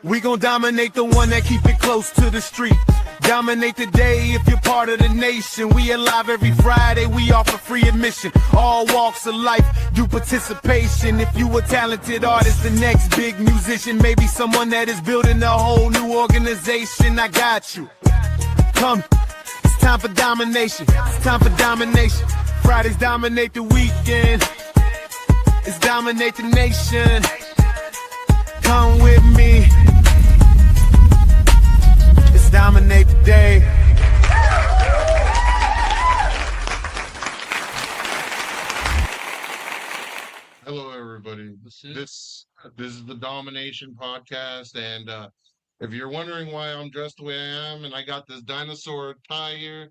We gon' dominate the one that keep it close to the street. Dominate the day if you're part of the nation. We alive every Friday, we offer free admission. All walks of life, do participation. If you a talented artist, the next big musician, maybe someone that is building a whole new organization, I got you. Come, it's time for domination. It's time for domination. Fridays dominate the weekend. It's dominate the nation. Come with me. It's dominate the day. Hello, everybody. This is the Domination Podcast, and if you're wondering why I'm dressed the way I am, and I got this dinosaur tie here,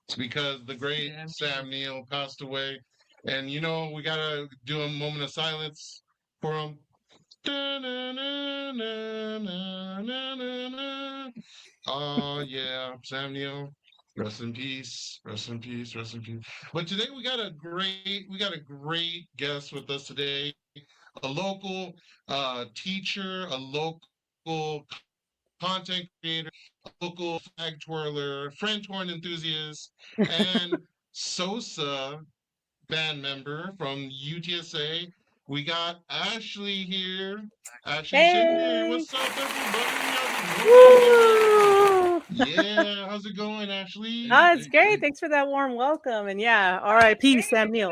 it's because the great Sam Neill passed away, and you know we gotta do a moment of silence for him. Oh yeah, Sam Neill. Rest in peace. Rest in peace. Rest in peace. But today we got a great guest with us today. A local teacher, a local content creator, a local flag twirler, friend torn enthusiast, and Sosa band member from UTSA. We got Ashley here. Ashley Shinde. What's up, everybody? Woo! Yeah, how's it going, Ashley? Oh, it's great. Thanks for that warm welcome. And yeah, R.I.P. Sam Neill.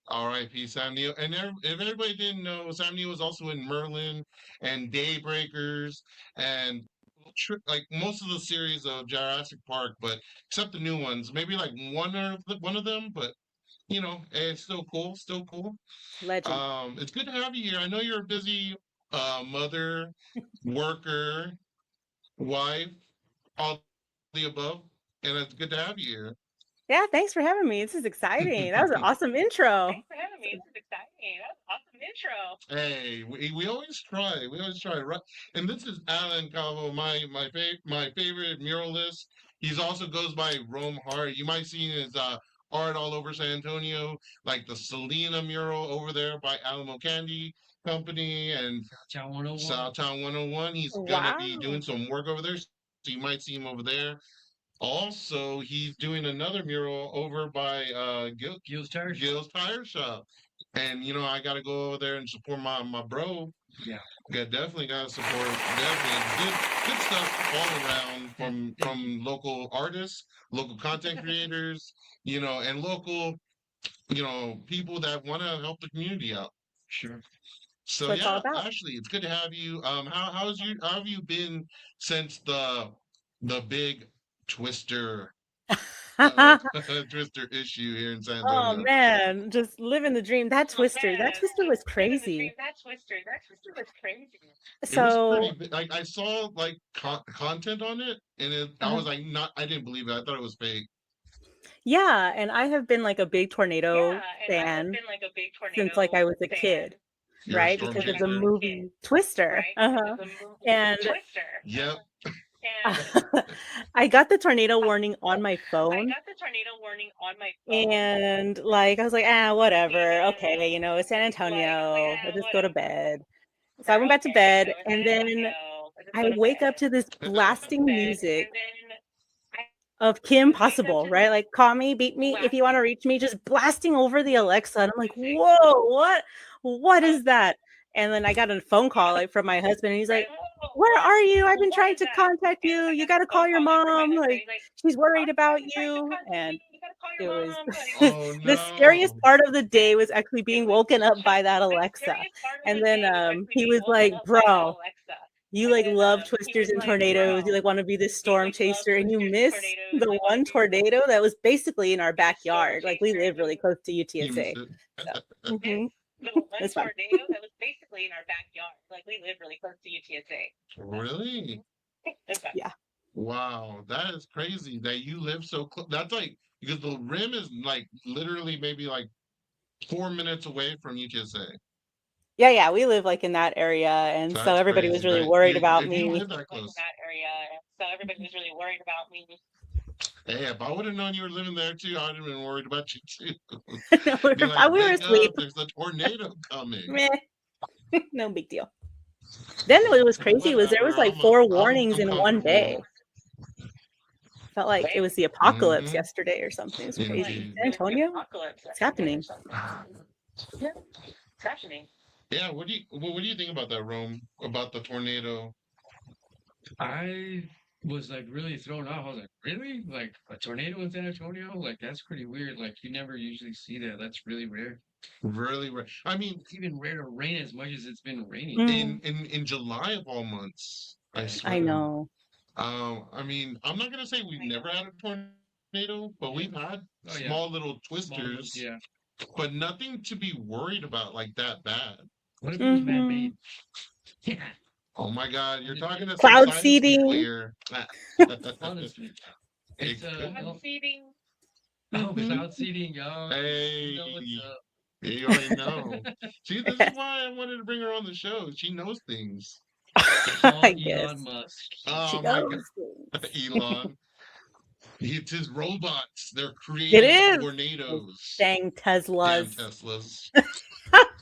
R.I.P. Sam Neill. And if everybody didn't know, Sam Neill was also in Merlin and Daybreakers and like most of the series of Jurassic Park, but except the new ones, maybe like one of them, but you know, it's still cool, Legend. It's good to have you here. I know you're a busy mother, worker, wife, all the above, and it's good to have you here. Yeah, thanks for having me. This is exciting. That was an awesome intro. Hey, we always try. Right? And this is Alan Calvo, my favorite muralist. He's also goes by Rome Hart. You might see his art all over San Antonio, like the Selena mural over there by Alamo Candy Company and Southtown 101. He's gonna be doing some work over there, so you might see him over there. Also, he's doing another mural over by Gil's Tire Shop. And you know, I gotta go over there and support my bro. Yeah. Definitely gotta support. Definitely good stuff all around from local artists, local content creators, you know, and local, you know, people that want to help the community out. Sure. So yeah, Ashley, it's good to have you. How have you been since the big Twister Twister issue here in San Antonio? Oh man, just living the dream. That Twister was crazy. So like I saw like content on it, and I was like, I didn't believe it. I thought it was fake. Yeah, and I have been like a big tornado fan since like I was a kid, right? Because of the movie Twister. And yep. I got the tornado warning on my phone. And like I was like, whatever. Okay, you know, it's San Antonio. I'll just go to bed. So I went back to bed, and then I wake up to this blasting music of Kim Possible, right? Like, call me, beat me if you want to reach me, just blasting over the Alexa. And I'm like, whoa, what is that? And then I got a phone call like from my husband, and he's like, where are you? I've been trying to contact you. You got to call your mom. Like, she's worried about you. And it was the scariest part of the day was actually being woken up by that Alexa. And then he was like, bro, you like love twisters and tornadoes. You like want to be this storm chaser, and you miss the one tornado that was basically in our backyard. Like, we live really close to UTSA. So, That's tornado that was basically in our backyard. Like, we live really close to UTSA. Really? Yeah. Wow, that is crazy that you live so close. That's like, because the rim is like literally maybe like 4 minutes away from UTSA. Yeah, we live like in that area, and That's so everybody crazy, was really right? worried about You me. live that close. Hey, if I would have known you were living there too, I'd have been worried about you too. we Be were, like, we were wake asleep. up, there's a tornado coming. Meh. No big deal. Then what was crazy was there was like Whatever, 4 warnings I'm in one day. comfortable. Felt like it was the apocalypse Mhm. yesterday or something. It's crazy. Indeed. San Antonio? It's happening. Yeah, it's happening. Yeah, what do you think about that, Rome? About the tornado? I was like really thrown off. I was like, really? Like a tornado in San Antonio? Like that's pretty weird. Like you never usually see that. That's really rare. Really rare. I mean, It's even rare to rain as much as it's been raining. Mm, in July of all months, I swear. I know. I mean, I'm not gonna say we've never had a tornado, but we've had Oh, yeah. small little Small ones, twisters, yeah. but nothing to be worried about like that bad. What if it was Mhm. man-made? Yeah. Oh my God, you're talking to Cloud some science seeding. people here. Honestly. It's I'm seeding. oh, Mhm. cloud seeding. Oh, you know what's Hey, up. you already know. See, this is why I wanted to bring her on the show. She knows things. Call I guess. Elon Musk. Oh She my knows. God, Elon. It's his robots. They're creating is. tornadoes. Dang Damn Teslas. Teslas.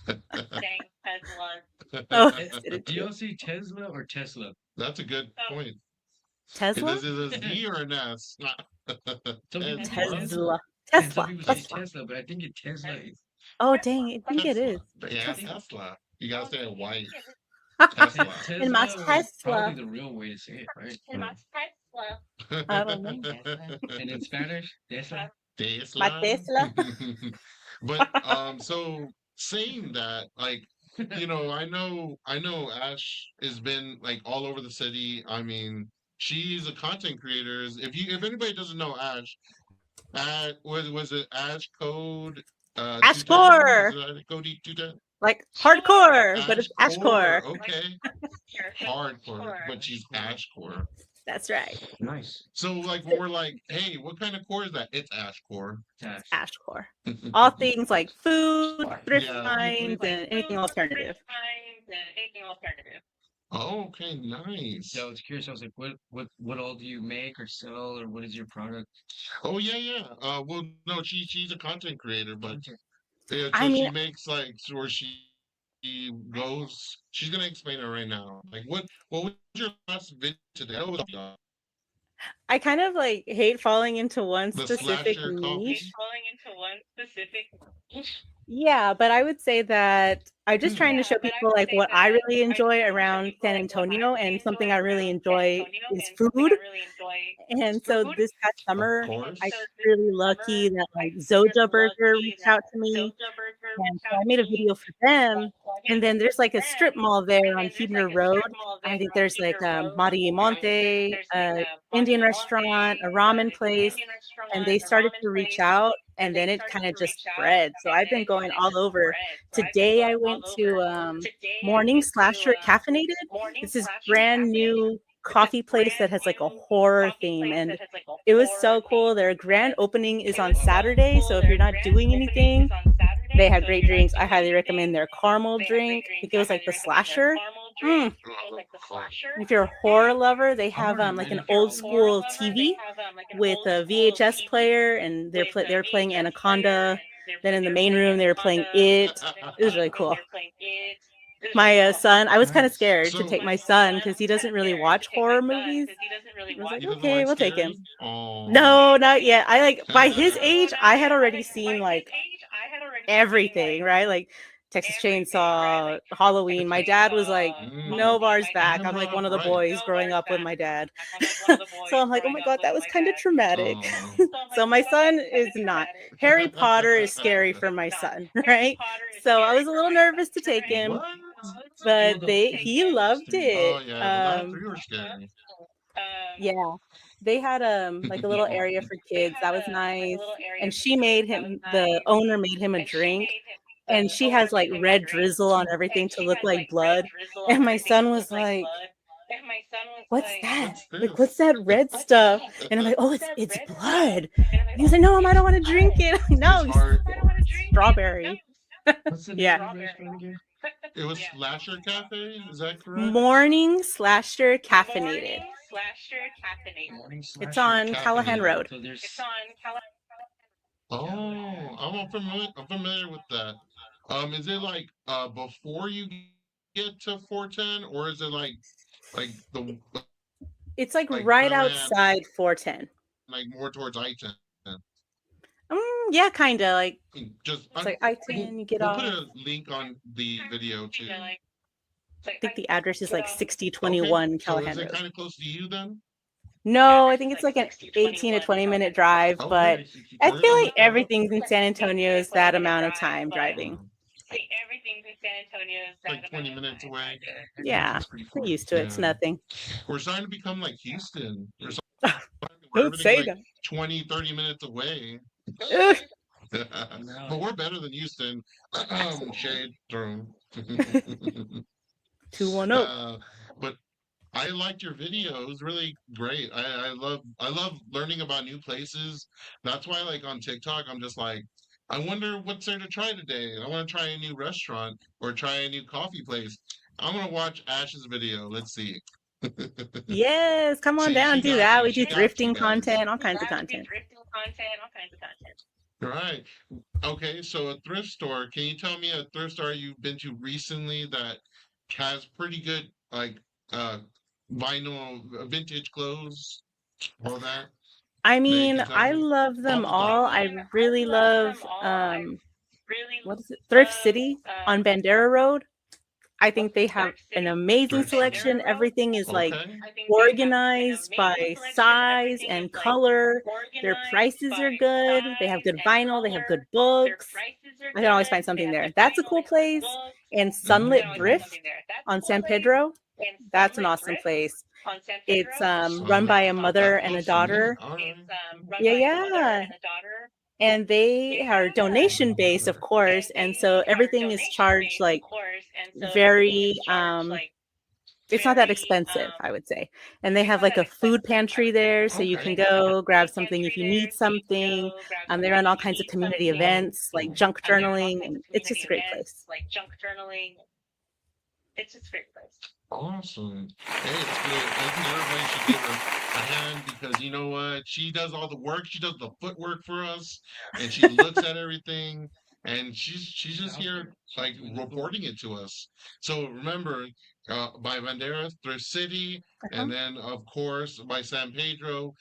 Dang Tesla. Oh, Eh, I did it Do you too. all see Tesla or Tesla? That's a good point. Tesla? Is it a Z or an S? Some people say Tesla. Tesla. And some Tesla. people say Tesla. Tesla, but I think it's Tesla. Oh, dang. I think it is. Yeah, Tesla. Tesla. You gotta say it white. I think Tesla. In my Tesla was Tesla. probably the real way to say it, right? In my Tesla. I don't know. And in Spanish, Tesla. Tesla. My Tesla. But so saying that, like, you know, I know Ash has been like all over the city. I mean, she's a content creator. If anybody doesn't know Ash, was it Ash Code Ash 210? Core. Is it Cody 210? Like hardcore, but it's Ash Core. Okay. Hardcore, but she's Ash Core. That's right. Nice. So like when we're like, hey, what kind of core is that? It's Ash Core. Tash. Ash Core. All things like food, thrift Yeah. finds, and anything alternative. Anything alternative. Oh, okay, nice. So I was curious. I was like, what all do you make or sell, or what is your product? Oh yeah. Well, no, she's a content creator, but yeah, I so she mean, makes like where she goes. She's gonna explain it right now. Like, what was your last video today? That was I kind of like hate falling into one the specific slasher niche. coffee. He's falling into one specific. Yeah, but I would say that I'm just trying to show people like what I really enjoy around San Antonio, and something I really enjoy is food. And so this past summer, course. I got really lucky that like Zoja Burger reached out to me, and so I made a video for them. And then there's like a strip mall there on Huebner Road. I think there's like Mari Monte, Indian restaurant, a ramen place, and they started to reach out, and then it kind of just spread. So I've been going all over. Today I went to Morning Slasher at Caffeinated. It's this brand new coffee place that has like a horror theme, and it was so cool. Their grand opening is on Saturday, so if you're not doing anything, they have great drinks. I highly recommend their caramel drink. I think it was like the slasher. If you're a horror lover, they have like an old school TV with a VHS player, and they're playing Anaconda. Then in the main room, they were playing It. It was really cool. My son, I was kind of scared to take my son because he doesn't really watch horror movies. I was like, He doesn't okay, like we'll take him. scary? Oh. No, not yet. I like by his age, I had already seen like everything, right? Like Texas Chainsaw, Halloween. My dad was like, no bars back. I'm like one of the boys growing up with my dad. So I'm like, oh my God, that was kind of traumatic. Oh. So my son is not. Harry Potter is scary for my son, right? So I was a little nervous to take him, What? but he loved it. Oh yeah, well, that three were scary. Yeah, they had like a little area for kids. That was nice. And she made him, the owner made him a drink, and she has like red drizzle on everything to look like blood. And my son was like, what's that? Like, what's that red stuff? And I'm like, oh, it's blood. And he's like, no, Mom, I don't want to drink it. No, His heart. strawberry. What's the name Yeah. of the restaurant again? It was Yeah. Slasher Cafe. Is that correct? Morning Slasher Caffeinated. Morning Slasher Caffeinated. Morning It's slasher. on Callahan Caffeinated. Road. So It's there's on California. Oh, I'm familiar with that. Is it like before you get to 410, or is it like the It's like like right Callahan, outside 410. like more towards I-10? Yeah, kind of like Just it's like I-10. You get we'll put off. a link on the video too. Like, I think the address is like Okay, 6021 so Callahan is it Road. kind of close to you then? No, I think it's like an 18 to 20 minute drive, but Okay. I We're feel gonna like look that up. everything's in San Antonio is that amount of time driving. like everything's in San Antonio is that Like 20 amount of minutes time. away. Yeah, that's pretty we're far. used to it. It's Yeah. nothing. We're starting to become like Houston. We're starting where Don't say everything's like 20, 30 minutes away. Ugh. But we're better than Houston. Shade thrown. 210. But I liked your video. It was really great. I love learning about new places. That's why like on TikTok I'm just like, I wonder what's there to try today. I want to try a new restaurant or try a new coffee place. I'm gonna watch Ash's video. Let's see. Yes, come on See, down, she do got that. you. We do She got you thrifting guys. content, all kinds of That, we do content. drifting content, all kinds of content. Right. Okay, so a thrift store. Can you tell me a thrift store you've been to recently that has pretty good like uh vinyl vintage clothes? All that? I That you mean, can tell I me? love them the all. time. I really love Really what is it? Thrift City on um, Bandera Road. I think they have Thrift City an amazing Thrift City. selection. Bandera Road. Everything is like Okay. I think they have an organized amazing by selection. size Everything and is like color. Their organized prices are by good. They have size good and vinyl. They have good color. Their books. prices are I can always good. find something They have there. good That's a vinyl. cool They have good place. books. And You can Sunlit always find Thrift something there. That's a on cool San place. Pedro. And That's an Sunlit awesome Thrift place. on San It's Pedro. run by a Sunlit. mother That's and a close to me. daughter. All right. It's run Yeah, by a mother yeah. and a daughter. And they are donation based, of course, and so everything is charged like very it's not that expensive, I would say. And they have like a food pantry there, so you can go grab something if you need something. They run all kinds of community events like junk journaling, and it's just a great place. Like junk journaling. It's just a great place. Awesome. Hey, it's good. I think everybody should give her a hand because you know what? She does all the work. She does the footwork for us, and she looks at everything, and she's just here like reporting it to us. So remember, by Bandera, Thrift City, and then of course by San Pedro,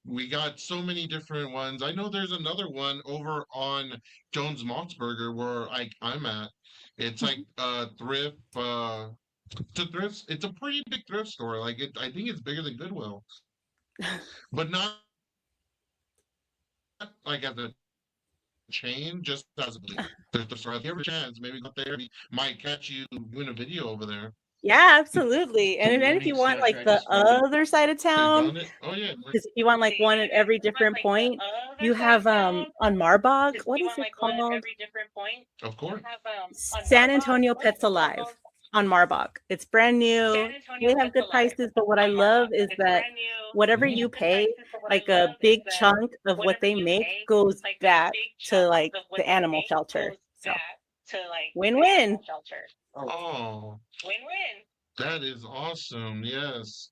we got so many different ones. I know there's another one over on Jones Maltzberger where I'm at. It's like thrift. It's a pretty big thrift store. Like I think it's bigger than Goodwill, but not like as a chain, just as a thrift store. If you have a chance, maybe go there. We might catch you doing a video over there. Yeah, absolutely. And then if you want like the other side of They town, found it? Oh yeah. because if you want like one at every different point, you have on Marbach, what is it called? Every different point. Of course. San Antonio Pets Alive on Marbach. It's brand new. They have good prices, but what I love is that whatever you pay, like a big chunk of what they make goes back to like the animal shelter. So win-win. Oh, Win-win. that is awesome. Yes.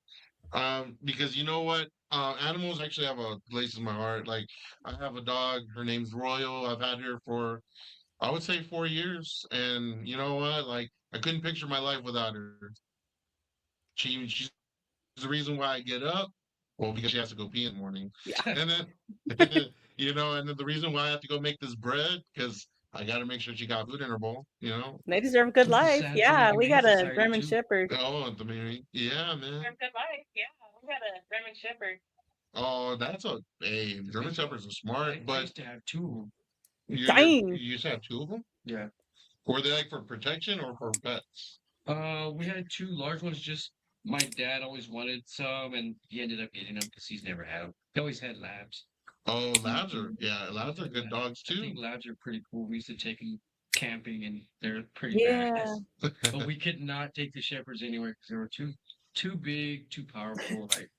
Because you know what? Animals actually have a place in my heart. Like I have a dog. Her name's Royal. I've had her for I would say 4 years. And you know what? Like I couldn't picture my life without her. She's the reason why I get up. Well, because she has to go pee in the morning. Yeah. And then and then the reason why I have to go make this bread, because I gotta make sure she got food in her bowl, They deserve a good life. Yeah, we got a Society, German too. Shepherd. Oh, the baby. Yeah, man. Good life. Yeah, we got a German Shepherd. Oh, German Shepherds are smart, I but used to have two. Dang. you used to have two of them? Yeah. Were they like for protection or for pets? We had two large ones. Just my dad always wanted some, and he ended up getting them because he's never had them. He always had labs. Oh, labs are good dogs I too. think labs are pretty cool. We used to take them camping, and they're pretty Yeah. badass. But we could not take the shepherds anywhere because they were too big, too powerful. Like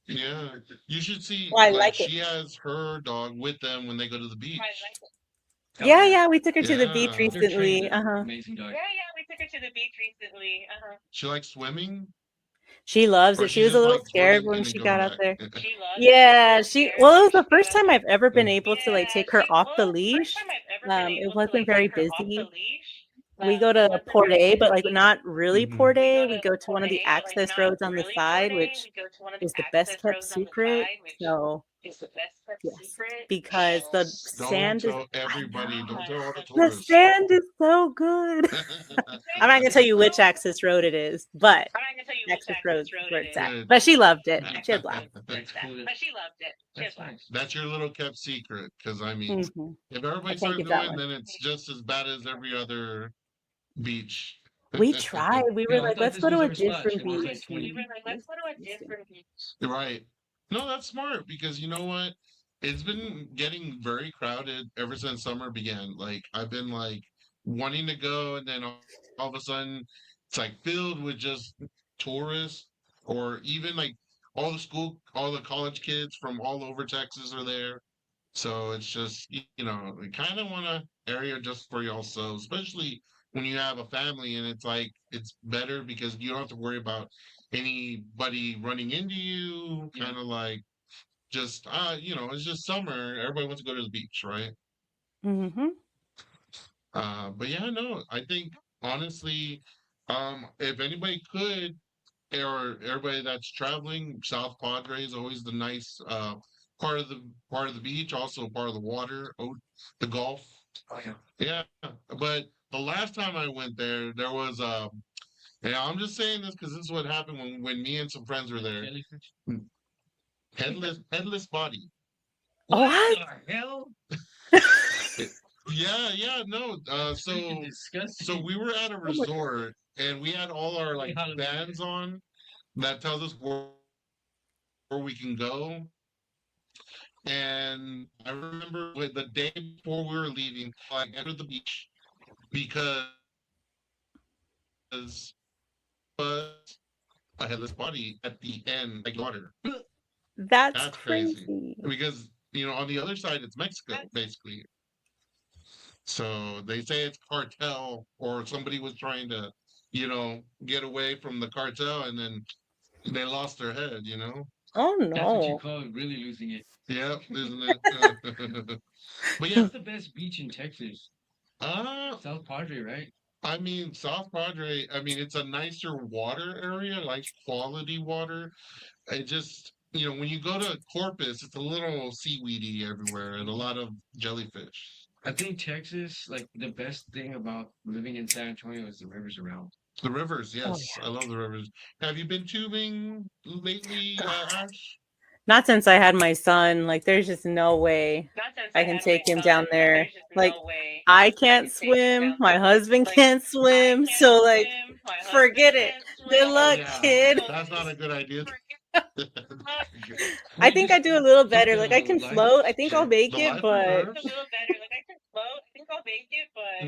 Yeah, you should see. Well, I like it. She has her dog with them when they go to the beach. Hell Yeah, yeah, we took her to the beach Yeah. Their trains recently. are Uh-huh. amazing, dog. Yeah, we took her to the beach recently. She likes swimming, She loves or it. She she was a just little likes scared going when in and she going got out back. there. She loves it. Yeah, She was she scared well, it when was the she got first out time there. I've ever been Mm. able to like Yeah, take her off the well, it was the first leash. time I've ever been It able to wasn't like very take her off the busy. leash. We go It to wasn't Port very A, but like busy. not really Mhm. Port We A. go We to go to one Port of the A, but like access not roads on the really Port side, A. which We go to one of the is the best access kept roads on the secret. side, which So is the best kept yes, secret. because the So Don't sand is. tell I everybody. Don't know tell all the the tourists. sand is so good. I'm not gonna tell you which access road it is, but I'm not gonna tell you which access road access is road where it it's is, at. Good. But she loved it. Nice. She had laughs. That's cool. but she loved it. She That's was nice. That's your little kept secret. Because I mean, Hmm. if I everybody can't starts give that going, one. then it's just as bad as every other beach. We tried. We were Yo, I like, thought let's this go was to a our spot. different It was beach. like 20. We were like, let's go to a Just didn't. different beach. Right. No, that's smart because you know what? It's been getting very crowded ever since summer began. Like I've been like wanting to go, and then all of a sudden it's like filled with just tourists, or even like all the college kids from all over Texas are there. So it's just we kind of want a area just for yourself, especially when you have a family, and it's like it's better because you don't have to worry about anybody running into you. Yeah. Kind of like just it's just summer. Everybody wants to go to the beach, right? Mm-hmm. But yeah, no, I think honestly, if anybody could, or everybody that's traveling, South Padre is always the nice part of the beach, also part of the water, the Gulf. Oh, yeah. Yeah, but the last time I went there, there was yeah, I'm just saying this because this is what happened when me and some friends were there. Jellyfish. Headless body. What? the hell? Yeah, no. Freaking disgusting. So we were at a resort and we had all our like Hallelujah. bands on that tells us where we can go. And I remember the day before we were leaving, I entered the beach because was a headless body at the end, like water. That's That's crazy. crazy. Because on the other side it's Mexico, basically. So they say it's cartel, or somebody was trying to, get away from the cartel, and then they lost their head. Oh That's what you no. call really losing it. Yeah, isn't it? But yeah, What's the best beach in Texas? South Padre, right? I mean, South Padre, I mean, it's a nicer water area, like quality water. It just, when you go to Corpus, it's a little seaweedy everywhere and a lot of jellyfish. I think Texas, like the best thing about living in San Antonio is the rivers around. The rivers, Oh yes, I love the rivers. Have you been tubing lately, Ash? Not since I had my son. Like, there's just no way Not since I can had take my him son, down there. there's just Like, no way I I can't can take him swim. down My there. husband Like, can't I swim. can't So, like, swim. My forget husband it. can't Good swim. luck, Yeah, kid. that's not a good idea. I think I do a little better. Put Like, I the can life float. I think I'll check. make The it, life but A preserves. little better. Like I can float. I think I'll make it, but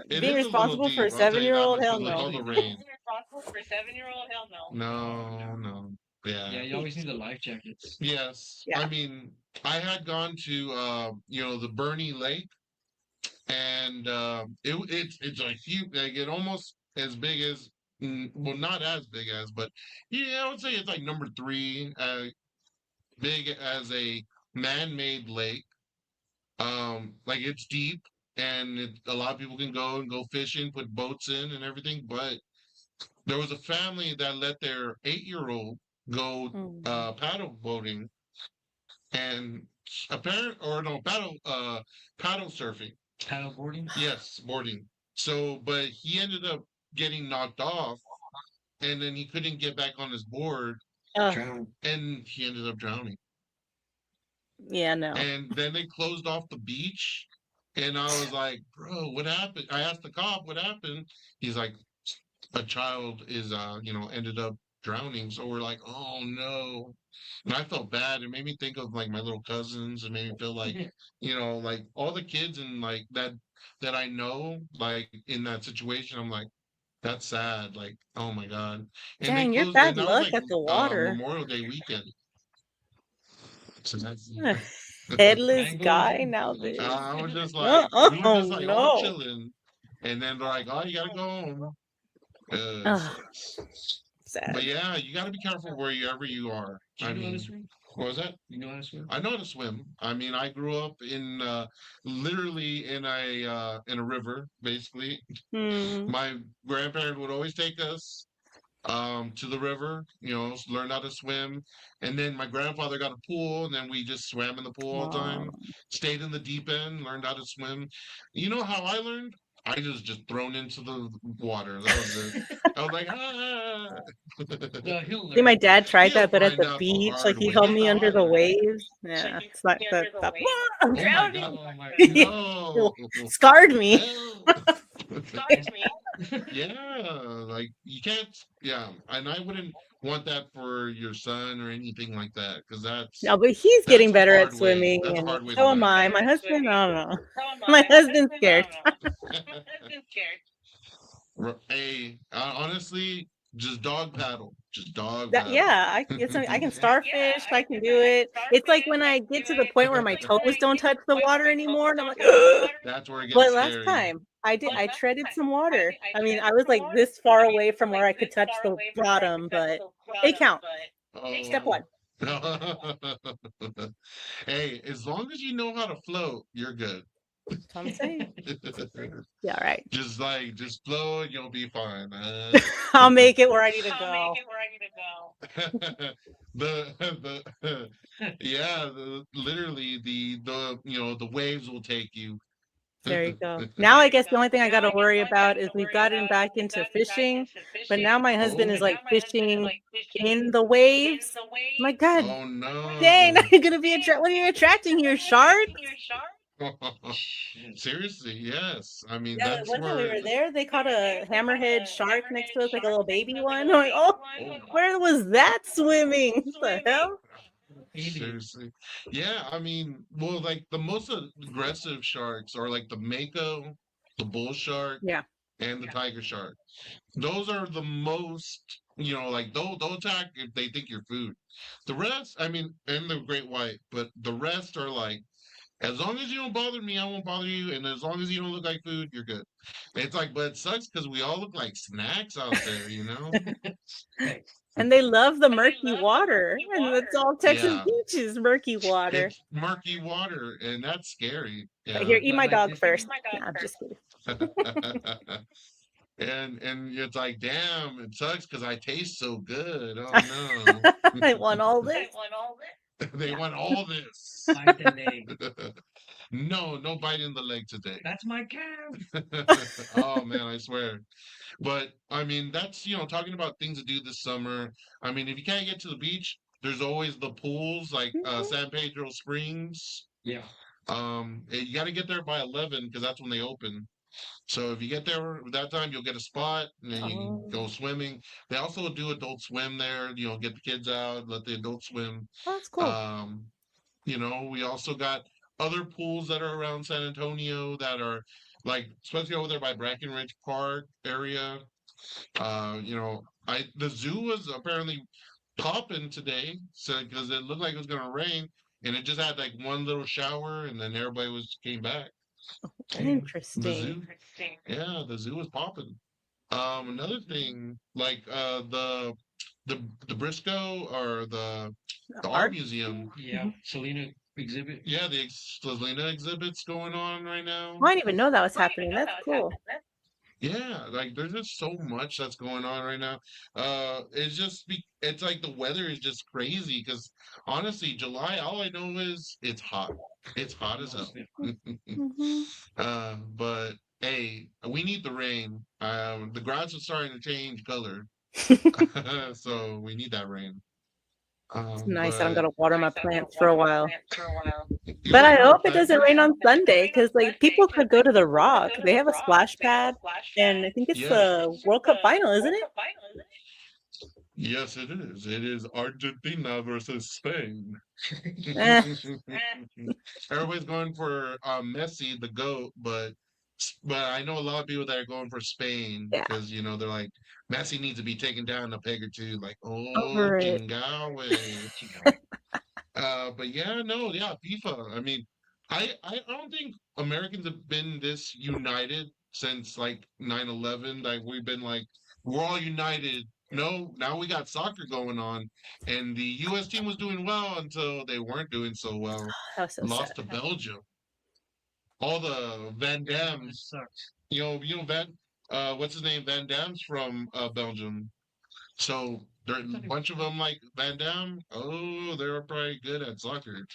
It being is a little responsible for a deep, I'll tell you that 7-year-old, much, hell with like all no. the rain. being responsible for a 7-year-old, hell no. No. Yeah, Yeah. you always need the life jackets. Yes. Yeah. I mean, I had gone to the Bernie Lake, and it's a huge, like it almost as big as, well, not as big as, but yeah, I would say it's like number 3 big as a man-made lake. Like it's deep, and a lot of people can go fishing, put boats in and everything, but there was a family that let their 8-year-old go Mm. paddle boating, and paddle surfing. Paddle boarding. Yes, boarding. So, but he ended up getting knocked off, and then he couldn't get back on his board, Ugh, Drown. and he ended up drowning. yeah, no. And then they closed off the beach, and I was like, "Bro, what happened?" I asked the cop, "What happened?" He's like, "A child is, ended up drowning." So we're like, "Oh no!" And I felt bad. It made me think of like my little cousins. It made me feel like, like all the kids and like that I know, like in that situation. I'm like, that's sad. Like, oh my god. And they Dang, you're closed, and bad that was luck like at the water. Memorial Day weekend. So that's Ugh. Headless Mango guy juice. now this. I was just like, we were Oh just like all no. chilling, and then they're like, "Oh, you gotta go home." Ugh, But sad. yeah, you gotta be careful wherever you are. Do I you know how to mean, swim? what was that? You know how to swim? I know how to swim. I mean, I grew up in literally in a river, basically. Hmm. My grandparents would always take us to the river, learn how to swim. And then my grandfather got a pool, and then we just swam in the pool all the Aw. time. Stayed in the deep end, learned how to swim. You know how I learned? I just thrown into the water. That was it. I was like, ah. Well, he'll See, my learn. dad tried He'll that, but at find the out the beach, like hard he way. held That's me how under I the learned. waves. So Yeah, you it's not get the under the stop. waves. I'm Oh my drowning. God. Oh my Yeah, No. scarred me. Help. Scarred me. Yeah, like you can't. Yeah, and I wouldn't want that for your son or anything like that, because No, but he's getting that's a better at hard way. swimming, That's a and hard way to so am learn. I. Better My at husband, I swimming. don't know. So am My I. My husband's husband, I scared. don't know. My husband's scared. Hey, honestly, just dog paddle. Just dog That, paddle. yeah, I can starfish. Yeah, I can do it. It's like when I get to the point where my toes don't touch the water anymore, and I'm like, ugh. That's where it gets But last scary. time I Last treaded time some water. I I mean, I treaded was some like water. this far I mean, away from like where I could this touch far the away from where I bottom, could touch but the they bottom, count. Oh. Step one. Hey, as long as you know how to float, you're good. That's what I'm saying. Yeah, right. Just float, you'll be fine. I'll make it where I need to I'll go. make it where I need to go. Yeah, literally the waves will take you. There you go. Now I guess the only thing I Now got to I guess worry the only thing I about gotta is we've worry gotten about back is we've into gotten back fishing, into but now fishing. my husband is Oh. like Now my husband is fishing like fishing in the in waves. the waves. My God, Oh no. dang, now you're gonna be what are you attracting here, sharks? Your shark? Seriously, yes. I mean, Yeah, that's one time we where were there, they caught a hammerhead shark next to us, like a little baby Like one. a I'm little like, baby oh, one. where was that swimming? What the hell? seriously. Yeah, I mean, well, like the most aggressive sharks are like the mako, the bull shark, Yeah. and the tiger shark. Those are the most, like they'll attack if they think you're food. The rest, I mean, and the great white, but the rest are like, as long as you don't bother me, I won't bother you, and as long as you don't look like food, you're good. It's like, but it sucks because we all look like snacks out there, you know? And they love the murky water. And water. it's all Texas Yeah. beaches, murky water. It's murky water, and that's scary. But here, eat But my like dog this- first. My dog Nah, I'm first. just kidding. And it's like, damn, it sucks because I taste so good. Oh no. I want all I this. want all this. They want all this. Bite the leg. No bite in the leg today. That's my calf. Oh man, I swear. But I mean, that's talking about things to do this summer. I mean, if you can't get to the beach, there's always the pools like San Pedro Springs. Yeah. You got to get there by 11 because that's when they open. So if you get there at that time, you'll get a spot and then you can go swimming. They also do adult swim there. Get the kids out, let the adults swim. Oh, that's cool. We also got other pools that are around San Antonio that are like, especially over there by Brackenridge Park area. The zoo was apparently popping today, so because it looked like it was gonna rain, and it just had like one little shower, and then everybody came back. The Interesting. zoo, Interesting. yeah, the zoo was popping. Another thing, like the Briscoe or the art Art? museum. Yeah. Selena exhibit. Yeah, the Selena exhibit's going on right now. I didn't even know that was I happening. didn't even know That's that was cool. happening. Yeah, like there's just so much that's going on right now. It's like the weather is just crazy because honestly, July, all I know is it's hot. It's hot as hell. Mhm. But hey, we need the rain. The grass is starting to change color, so we need that rain. It's nice. I don't But gotta water my plants for a while. you But I like hope it plants? doesn't rain on Sunday because like people could go to the Rock. They have a splash pad, and I think it's Yes. the World Cup final, isn't it? Yes, it is. It is Argentina versus Spain. Eh. Everybody's going for Messi, the GOAT, but I know a lot of people that are going for Spain Yeah. because they're like Messi needs to be taken down a peg or two. Like, oh, Over it. Chingawe. But yeah, no, yeah, FIFA. I mean, I don't think Americans have been this united since like 9/11. Like we've been like we're all united. No, now we got soccer going on, and the U.S. team was doing well until they weren't doing so well. That was so sad. Lost to Belgium. All the Van That Dams, sucks. what's his name? Van Dam's from Belgium. So there a bunch of them like Van Dam. Oh, they're probably good at soccer.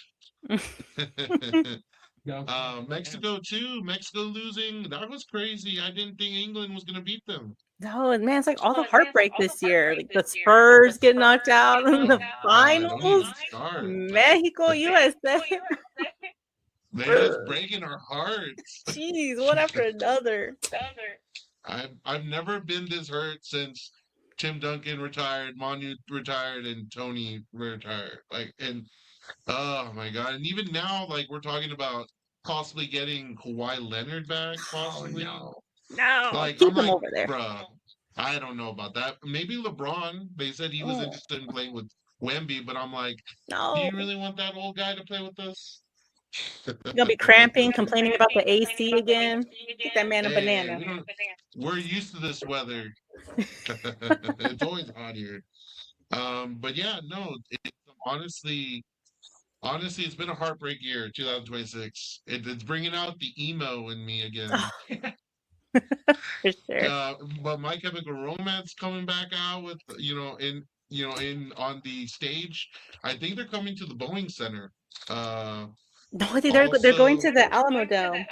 Yeah. Mexico too. Mexico losing. That was crazy. I didn't think England was gonna beat them. No, man, it's like all the heartbreak this year. Like the Spurs get knocked out in the Don't even finals. start. Mexico, USA. They're just breaking our hearts. Jeez, one after another. I've never been this hurt since Tim Duncan retired, Manu retired, and Tony retired. Like, and oh my god! And even now, like we're talking about possibly getting Kawhi Leonard back, possibly. no. No, Like keep I'm them like, over there. bruh, I don't know about that. Maybe LeBron. They said he was Oh. interested in playing with Wemby, but I'm like, do No, you really want that old guy to play with us? you're gonna be cramping, complaining about the AC again. Get that man a Hey, banana. we're used to this weather. It's always hot here. But yeah, no, honestly, it's been a heartbreak year, 2026. It's bringing out the emo in me again. For sure. But My Chemical Romance coming back out with in on the stage. I think they're coming to the Boeing Center. No, I think they're going to the Alamo Dome.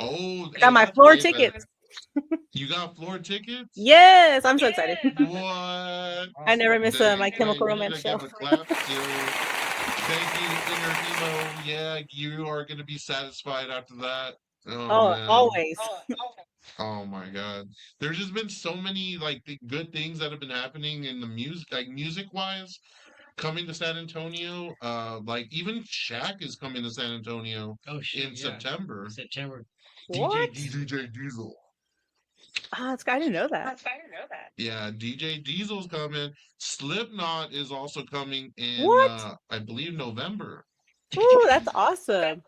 Oh, I got my that's floor way better. tickets. You got floor tickets? Yes, I'm so excited. What? I never miss Dang, My Chemical we need Romance to give show. a clap to- Thank you, Inner Emo. Yeah, you are gonna be satisfied after that. Oh, Man. always. Oh my God. There's just been so many like good things that have been happening in the music, like music wise, coming to San Antonio. Like even Shaq is coming to San Antonio Oh shit. in September. September. What? DJ Diesel. Ah, I didn't know that. Yeah, DJ Diesel's coming. Slipknot is also coming in What? I believe November. Ooh, that's awesome.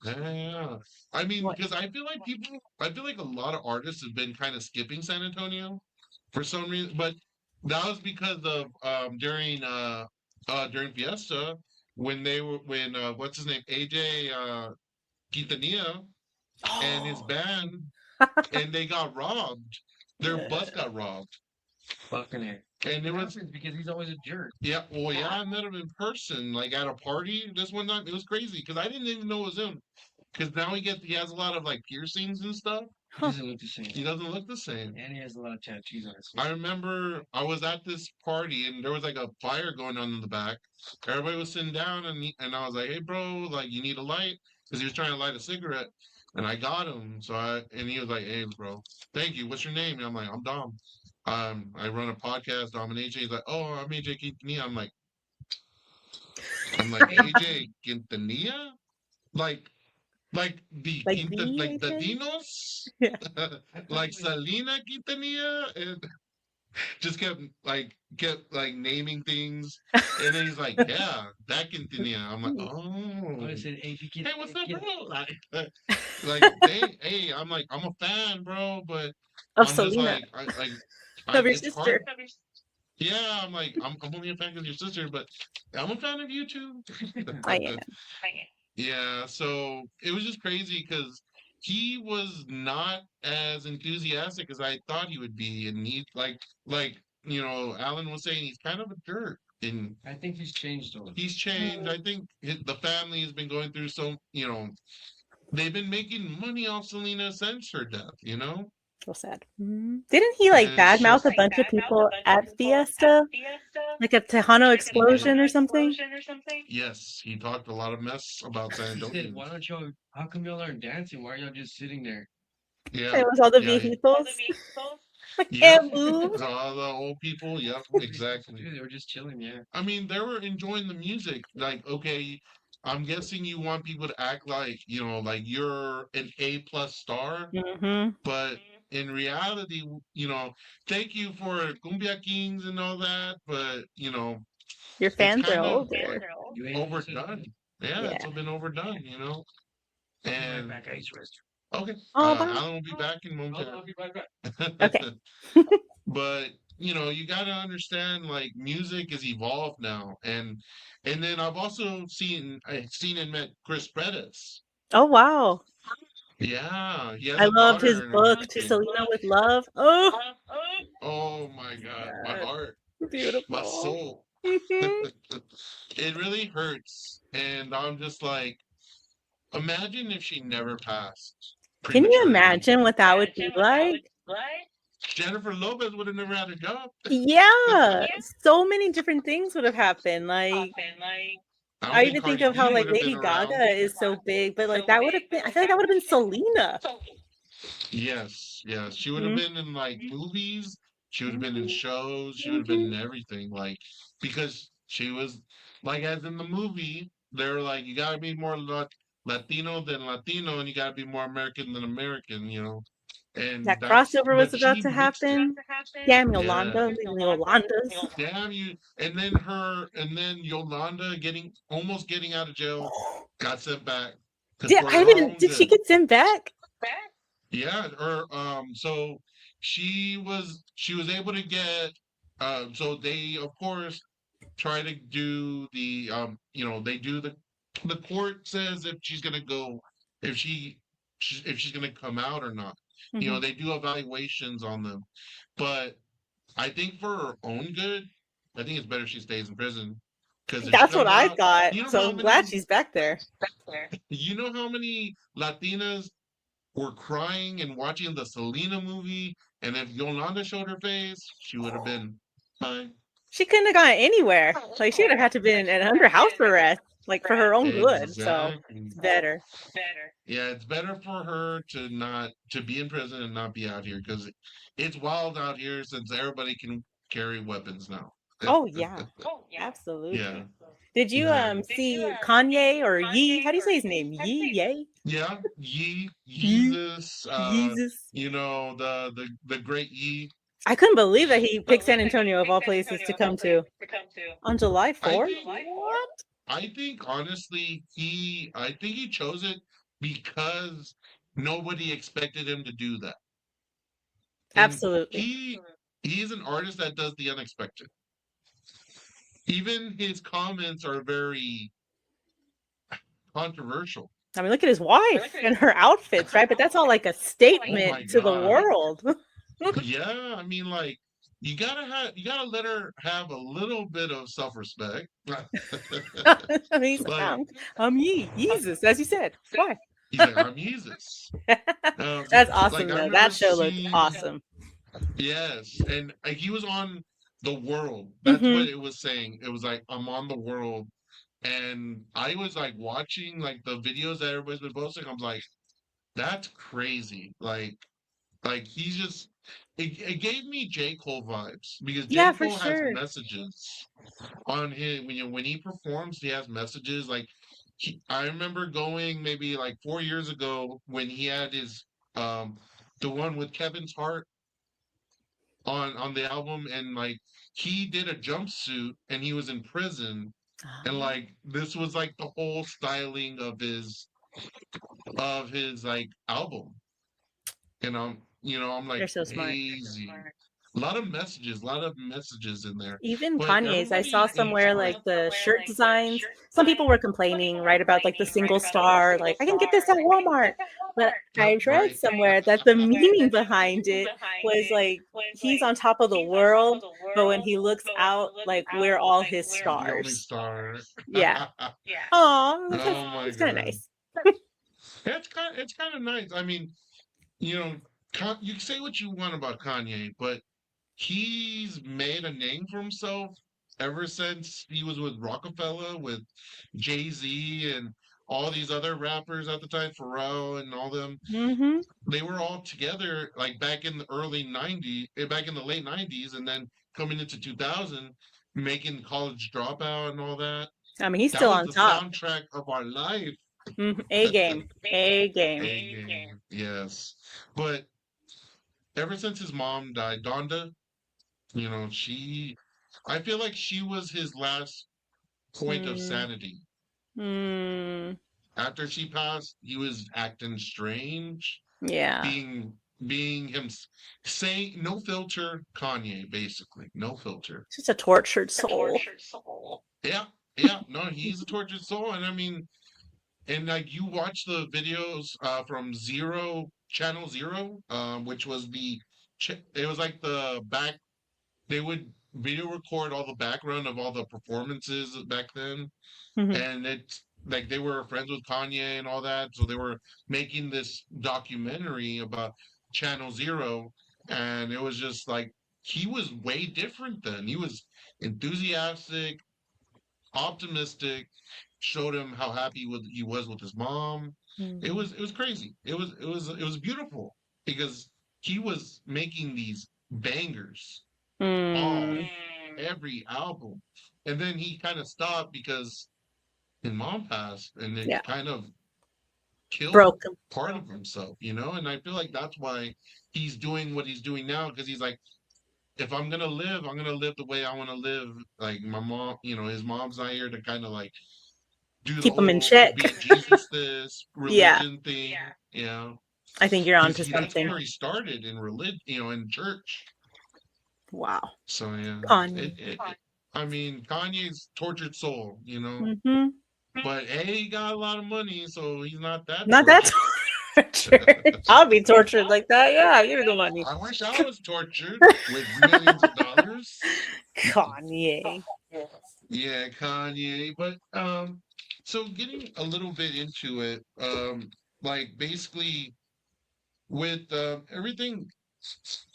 Yeah. I mean, What? because I feel like a lot of artists have been kind of skipping San Antonio for some reason, but that was because of during Fiesta when what's his name? AJ Quintanilla and his band and they got robbed. Their bus got robbed. Fucking it. And it was because he's always a jerk. yeah, well yeah, I met him in person, like at a party this one time. It was crazy because I didn't even know it was him. Because now he has a lot of like piercings and stuff. He doesn't look the same. He doesn't look the same. And he has a lot of tattoos on his face. I remember I was at this party and there was like a fire going on in the back. Everybody was sitting down and I was like, "Hey, bro, like you need a light?" Because he was trying to light a cigarette, and I got him. And he was like, "Hey, bro, thank you. What's your name?" And I'm like, "I'm Dom. I run a podcast, Domination." He's like, "Oh, I'm AJ Quintanilla." I'm like AJ Quintanilla, like the Like Quinta, the like the AJ? Dinos, Yeah. like Selena Quintanilla, and just kept naming things, and then he's like, "Yeah, that Quintanilla." I'm like, Oh, I "Oh, said, hey, hey, what's up, bro?" Like, hey, I'm like, I'm a fan, bro, but Of I'm just Selena. like, Of your it's sister. hard. Yeah, I'm like, I'm only a fan of your sister, but I'm a fan of you too. I am. Yeah, so it was just crazy because he was not as enthusiastic as I thought he would be, and he Alan was saying, he's kind of a jerk, and I think he's changed a little. he's changed. I think the family has been going through they've been making money off Selena since her death, So sad. Didn't he like Yeah, it's badmouth just- a bunch of people at Fiesta? Like a Tejano explosion or something? Yes, he talked a lot of mess about San He said, Antonio. why don't y'all, how come y'all aren't dancing? Why are y'all just sitting there? Yeah, It was all the yeah, viejitos. I yeah. can't move. All the old people. Yep, exactly. Dude, they were just chilling, yeah. I mean, they were enjoying the music. Like, okay, I'm guessing you want people to act like, like you're an A+ star, Mm-hmm. but in reality, thank you for Cumbia Kings and all that, but, Your it's fans are kind of older. You ain't listening to overdone. me. Yeah, Yeah. it's been overdone, I'll be right And back. I need to rest. okay, Oh, bye. Alan will be back in I'll be right back. Okay. momentarily. But you got to understand, like, music is evolved now, and then I've also seen and met Chris Pettis. Oh, wow. Yeah, he has I a loved his daughter and book, To everything. Selena with Love. Oh, Oh my God, my God. heart, my Beautiful. soul. Mhm. It really hurts, and I'm just like, imagine if she never passed Can you prematurely. imagine what that would be like? Jennifer Lopez would have never had a job. Yeah, so many different things would have happened. Like, I don't I think even think Cardi of how B like would have been Lady around. Gaga is so big, but like that would have been, I feel like that would have been Selena. Yes, yes. She would have Mhm. been in like movies. She would have been in Mhm. shows. She would have been Mhm. in everything. Like, because she was like, as in the movie, they're like, you gotta be more Latino than Latino, and you gotta be more American than American. And That crossover was but about she to mixed it. happen. Damn Yeah. Yolanda, the Yolandas. Damn you. And then Yolanda almost getting out of jail, got sent back because Did for I her even own did she good. get sent back? Yeah, so she was able to get so they of course try to do they do the court says if she's gonna go if if she's gonna come out or not. Mhm. They do evaluations on them. But I think for her own good, I think it's better she stays in prison. Because if she That's what comes I out, thought. you know So how I'm glad many she's back there. you know how many Latinas were crying and watching the Selena movie, and if Yolanda showed her face, she would have been fine. She couldn't have gone anywhere. Like she would have had to been under house arrest, like for her own good. So Exactly. it's better. Yeah, it's better for her to be in prison and not be out here because it's wild out here since everybody can carry weapons now. Oh yeah, Yeah, absolutely. Did you yeah, see Kanye or Ye? How do you say his name? Ye? Ye? yeah. Ye? Yeezus, Yeezus? the great Yee. I couldn't believe that he picked San Antonio of all places to come to on July I 4th. think What? I think honestly, I think he chose it because nobody expected him to do that. And Absolutely. he's an artist that does the unexpected. Even his comments are very controversial. I mean, look at his wife and her outfits, right? But that's all like a Oh my statement to the God. world. Yeah, I mean, like, you gotta let her have a little bit of self-respect. I mean, he's like, Like, I'm Ye, Jesus, as you said. Why? he's like, I'm Jesus. That's Like, awesome, I though. remember That show looked seeing, awesome. yes, and he was on The World. That's Hmm. what it was saying. It was like, I'm on The World. And I was like watching like the videos that everybody's been posting. I'm like, that's crazy. Like he's just it gave me J. Cole vibes because Yeah, J. for Cole has sure. messages on his when he performs, he has messages. Like I remember going maybe like 4 years ago when he had his the one with Kevin's Heart on the album, and like he did a jumpsuit and he was in prison, and like this was like the whole styling of his like album. And I'm They're like, so smart. crazy. A lot of messages in there. Even But Kanye's, I saw everybody somewhere enjoyed. like the shirt designs. Some people were complaining, right, about like the single star, like I can get this at Walmart. But I read Right. somewhere that the meaning behind it was like he's on top of the world, but when he looks out, like we're all his He's the only stars. star. Yeah. Oh Oh, my that's kind of God. nice. It's kind of nice. I mean, you know, you can say what you want about Kanye, but he's made a name for himself ever since he was with Rockefeller, with Jay-Z and all these other rappers at the time, Pharrell and all them. Hmm. They were all together like back in the early 90s, back in the late 90s, and then coming into 2000, making College Dropout and all that. I mean, he's That still was on the top. soundtrack of our life. A game. A A game. game, yes. But ever since his mom died, Donda, I feel like she was his last point of Mm. sanity. Mm. After she passed, he was acting strange, Yeah. being him, saying no filter Kanye, basically no filter. Just a tortured soul. Yeah, no, he's a tortured soul, and I mean, and like you watch the videos from Channel Zero, which was it was like the back. They would video record all the background of all the performances back then, Mhm. and it's like they were friends with Kanye and all that, so they were making this documentary about Channel Zero, and it was just like he was way different then. He was enthusiastic, optimistic, showed him how happy he was with his mom. It Mhm. was crazy. It was beautiful because he was making these bangers all Mm. every album, and then he kind of stopped because his mom passed, and it Yeah. kind of killed Broke him. part of himself, and I feel like that's why he's doing what he's doing now, because he's like, if I'm gonna live, I'm gonna live the way I want to live. Like my mom, his mom's not here to kind of like do the Keep him in whole check. be Jesus this Yeah. religion thing, I think you're onto because that's something. where he started in religion, in church. Wow. So yeah, Kanye. I mean, Kanye's tortured soul, Mm-hmm. but he got a lot of money, so he's not that. Not that tortured. I'll be tortured like that. Yeah, give me the money. I wish I was tortured with millions of dollars. Kanye. Yeah, Kanye. But so getting a little bit into it, like basically with everything,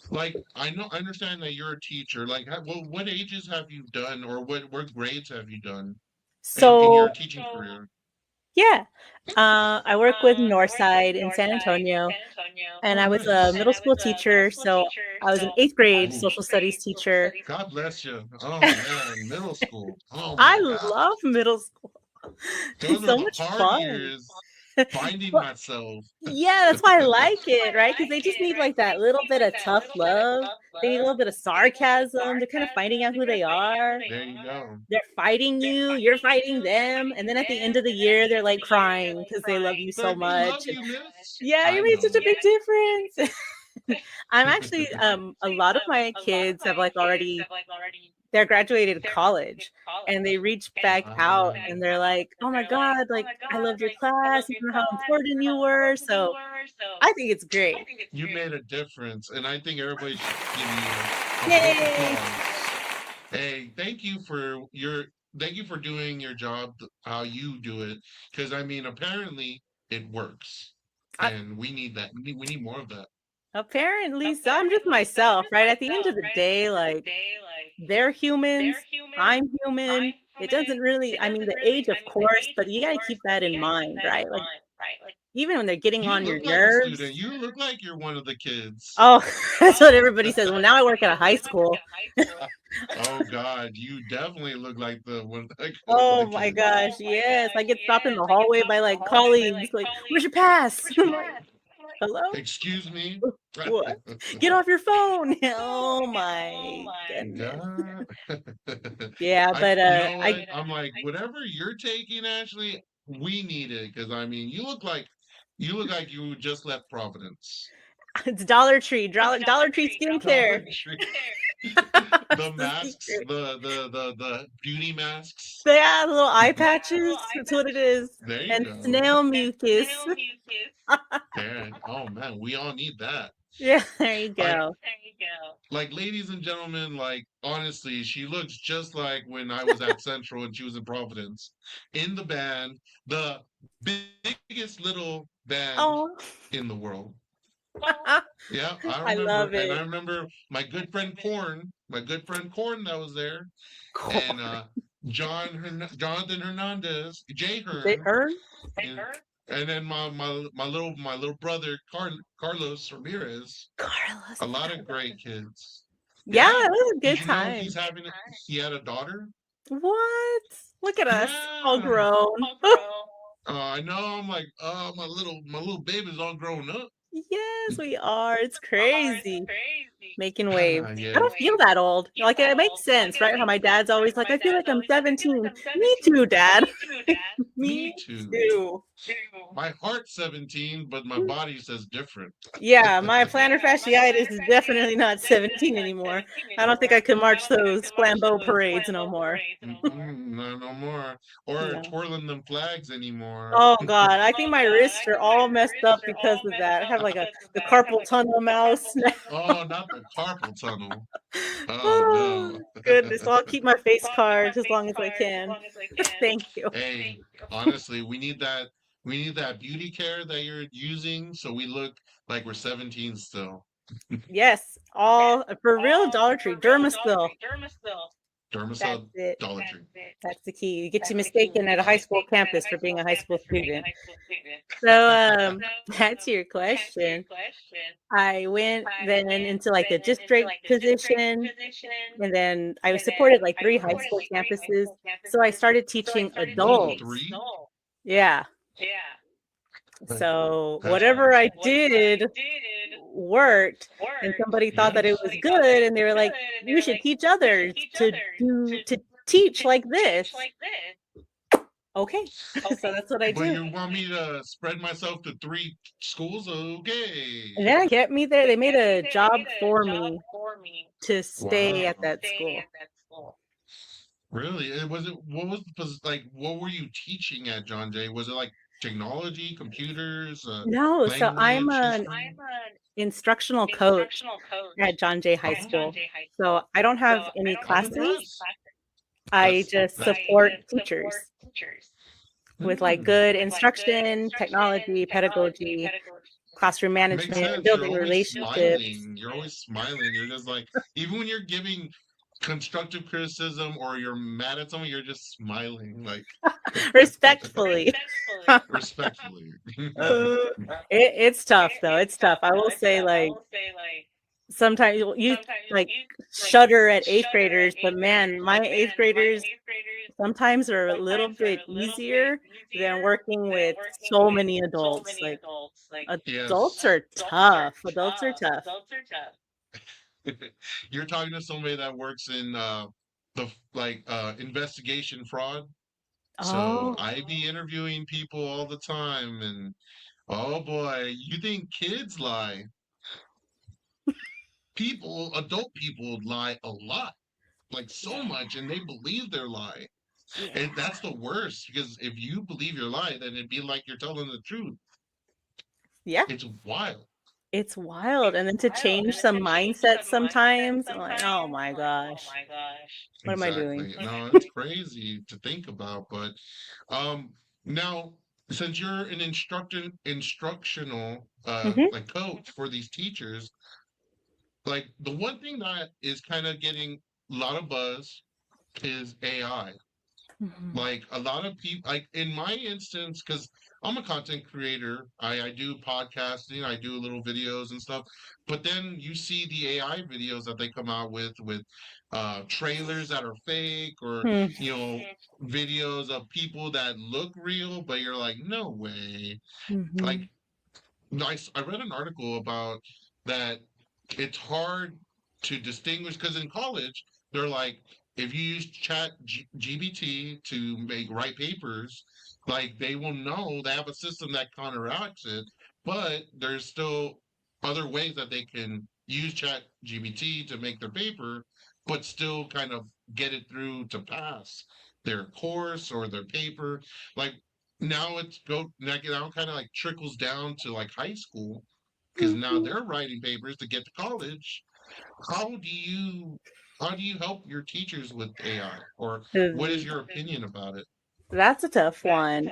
like I understand that you're a teacher. Like, what ages have you done, or what grades have you done in your So teaching career? yeah, I work with Northside in San Antonio, and Oh, I was a nice. middle school teacher. So I was an 8th grade Ooh, social studies teacher. God bless you. Oh man, middle school. Oh I my God. love middle school. Those It's are so the much hard fun. years, finding Well, myself. yeah, that's why I like it, right? Because they just need like that little bit of tough love. They need a little bit of sarcasm. They're kind of finding out who they are. There you go. They're fighting you, you're fighting them, and then at the end of the year, they're like crying because they love you so Like, we love much. And you, miss. yeah, you I made such a know. big difference. I'm actually a lot of my kids have like already they're graduated college and they reach back out and they're like, oh my God, like I loved your class, you know how important you were. So I think it's great. You made a difference, and I think everybody should give you a big Yay! applause. Hey, thank you for doing your job how you do it, because I mean, apparently it works, I- and we need that. We need more of that. Apparently, so I'm just myself, right? At the end of the day, like they're humans, I'm human. It doesn't really, I mean, the age, of course, but you got to keep that in mind, right? Like, even when they're getting You on your look like a nerves. student. You look like you're one of the kids. Oh, that's what everybody says. Well, now I work at a high school. Oh God, you definitely look like the one. Like, Oh the my kids. gosh, yes. I get stopped in the hallway by like colleagues, like, where's your pass? I'm like, hello? Excuse me. What? Get off your phone. Oh my goodness. God. Yeah, but You know what? I'm like, whatever you're taking, Ashley, we need it, because I mean, you look like you just left Providence. it's Dollar Tree, Dollar Tree skincare. The That's the masks, secret. the beauty masks. They have little eye patches. That's what it is. There you And go. snail mucus. There. Oh man, we all need that. Yeah, there you go. Like, ladies and gentlemen, like, honestly, she looks just like when I was at Central and she was in Providence in the band, the biggest little band Oh, in the world. Yeah, I I love remember, and I it. remember my good friend Corn that was there, Cool. and Jonathan Hernandez, Jay They Hearn, earn and then my little brother Carlos Ramirez. Carlos. A lot of great kids. Yeah, Yeah. it was a Did good you know time. he had a daughter? What? Look at us, all Yeah. grown. I know. I'm like, my little baby's all grown up. Yes, we are. It's crazy. making waves. Yeah. I don't feel that old. Like it makes sense, right? How my dad's always like, I feel like I'm 17. Me too, Dad. Me Me too. too. My heart's 17, but my body says different. Yeah, my plantar fasciitis is definitely not 17 anymore. I don't think I could march those flambeau parades no more. No more. Or No. twirling them flags anymore. Oh God, I think my wrists are all messed up because of that. I have like the carpal tunnel mouse. Oh, not the carpal tunnel. Oh Oh, no. goodness. So I'll keep my face cards as long as I can. Thank you. Hey, honestly, we need that. We need that beauty care that you're using, so we look like we're 17 still. Yes, all for real Dollar Tree. Dermasil. That's Dermasil it. Dollar Tree. That's the key. You get you mistaken at a high school campus for being a high school student. So that's your question. I went then into like the district position, and then I was supported like 3 high school campuses. So I started teaching adults. 3? Yeah. So That's whatever I awesome. did worked, and somebody thought that it was good, and they were like, "You should teach others to teach like this." Okay, so that's what I But do. you want me to spread myself to 3 schools? Okay. And then get me there. They made a job for me to stay at Wow. that school. Really? Was it? What was like? What were you teaching at John Jay? Was it like technology, computers? No, so I'm language, an history? instructional coach at John Jay High Oh. School. So I don't have any classes. Congrats. I That's- just that's- support teachers with like good instruction, technology, pedagogy, classroom Makes management, sense. building You're always relationships. smiling. You're always smiling. You're just like, even when you're giving constructive criticism or you're mad at someone, you're just smiling, like Respectfully. respectfully. It's tough though. It's tough. I will say like sometimes you like shudder at 8th graders, but man, my 8th graders sometimes are a little bit easier than working with so many adults. Like adults Yes. are tough. Adults are tough. You're talking to somebody that works in investigation fraud. So Oh, I be interviewing people all the time, and oh boy, you think kids lie? Adult people lie a lot, like so much, and they believe their lie. And that's the worst, because if you believe your lie, then it'd be like you're telling the truth. yeah. It's wild. It's wild. And then to change some mindset sometimes, I'm like, oh my gosh, what am I doing? Exactly. No, it's crazy to think about. But now since you're an instructional Mhm. like coach for these teachers, like the one thing that is kind of getting a lot of buzz is AI. Mhm. Like a lot of people, like in my instance, because I'm a content creator, I do podcasting, I do little videos and stuff. But then you see the AI videos that they come out with trailers that are fake, or Hmm. videos of people that look real, but you're like, no way. Mhm. Like, I read an article about that. It's hard to distinguish because in college they're like, if you use GBT to write papers, like they will know they have a system that counteracts it, but there's still other ways that they can use Chat GBT to make their paper, but still kind of get it through to pass their course or their paper. Like now now kind of like trickles down to like high school, because now they're writing papers to get to college. How do you help your teachers with AI, or what is your opinion about it? That's a tough one.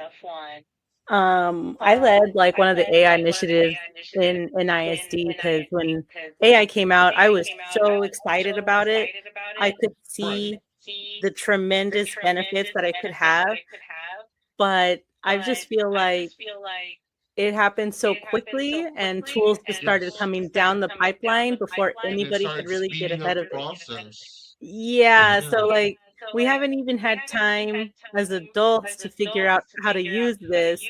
I led like one of the AI initiatives in ISD because when AI came out, I was so excited about it. I could see the tremendous benefits that I could have, but I just feel like it happened so quickly and tools just started Yes. coming down the pipeline before And it anybody could started really get speeding ahead up of the it. process. Yeah, so Yeah. like we haven't even had time as adults to figure out how to use this,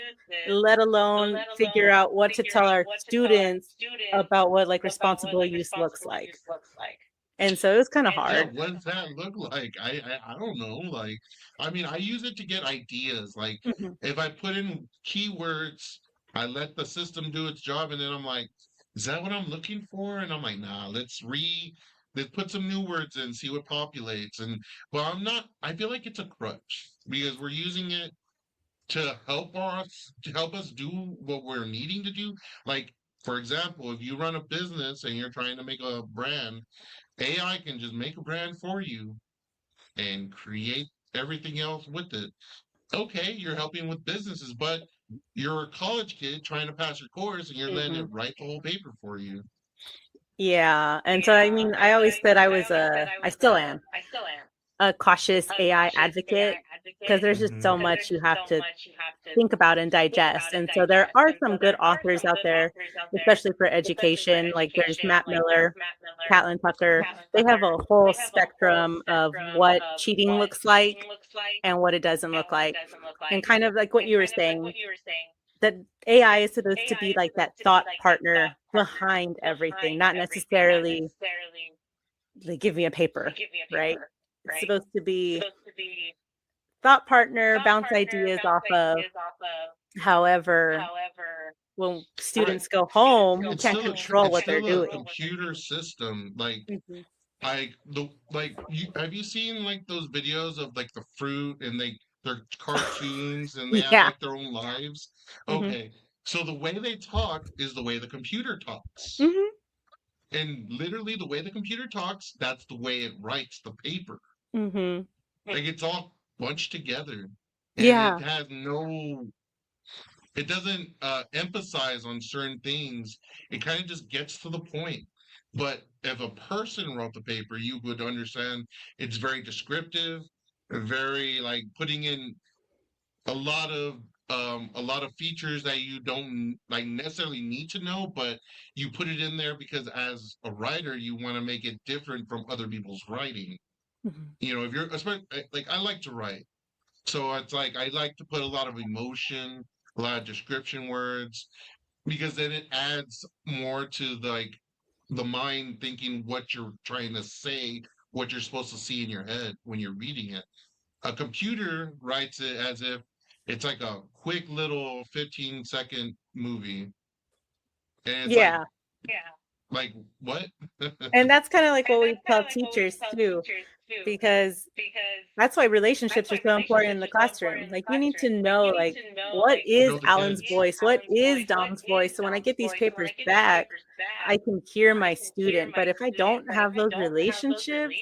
let alone figure out what to tell our students about what like responsible use looks like. And so it was kind of Yeah, hard. what's that look like? I don't know. Like, I mean, I use it to get ideas. Like, Mhm. if I put in keywords, I let the system do its job, and then I'm like, is that what I'm looking for? And I'm like, nah, let's put some new words in, see what populates. And well, I'm not. I feel like it's a crutch because we're using it to help us do what we're needing to do. Like, for example, if you run a business and you're trying to make a brand, AI can just make a brand for you and create everything else with it. Okay, you're helping with businesses, but you're a college kid trying to pass your course and you're letting it Mhm. write the whole paper for you. Yeah. And so I mean, I always said I still am a cautious AI advocate because there's just Hmm. so much you have to think about and digest. And so there are some good authors out there, especially for education. Like there's Matt Miller, Catlin Tucker. They have a whole spectrum of what cheating looks like and what it doesn't look like. And kind of like what you were saying, that AI is supposed to be like that thought partner behind everything, not necessarily like give me a paper, right? It's supposed to be thought partner, bounce ideas off of. However, when Right. students go home, you can't control It's what they're still a doing. computer system. Mhm. Like you have you seen like those videos of like the fruit and they're cartoons and they have Yeah. like their own lives? Mhm. Okay. So the way they talk is the way the computer talks. Mhm. And literally the way the computer talks, that's the way it writes the paper. Mhm. Like it's all bunched together. And Yeah. it doesn't emphasize on certain things. It kind of just gets to the point. But if a person wrote the paper, you would understand it's very descriptive, very like putting in a lot of a lot of features that you don't like necessarily need to know, but you put it in there because as a writer, you want to make it different from other people's writing. Mhm. You know, if you're especially like I like to write, so it's like I like to put a lot of emotion, a lot of description words, because then it adds more to the mind thinking what you're trying to say, what you're supposed to see in your head when you're reading it. A computer writes it as if it's like a quick little 15-second movie. And it's Yeah. like what? And that's kind of like what we tell teachers too, because that's why relationships are so important in the classroom. Like you need to know like what is Know the Alan's kids. voice? What is Dom's voice? So when I get these papers back, I can hear my student. But if I don't have those relationships,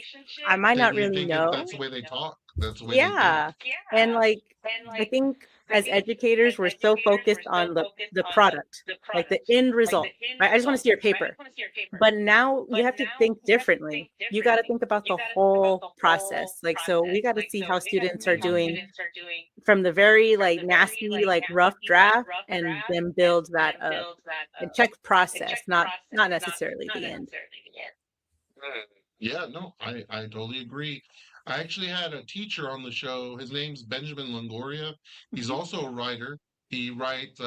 I might Then not you really think know. that's the way they talk. That's the way they think. Yeah. And like I think as educators, we're so focused on the product, like the end result. Right? I just want to see your paper. But now you have to think differently. You got to think about the whole process. Like so we got to see how students are doing from the very like nasty, like rough draft and then build that up and check process, not necessarily the end. Mm. Yeah, no, I totally agree. I actually had a teacher on the show. His name's Benjamin Longoria. He's Mhm. also a writer. He writes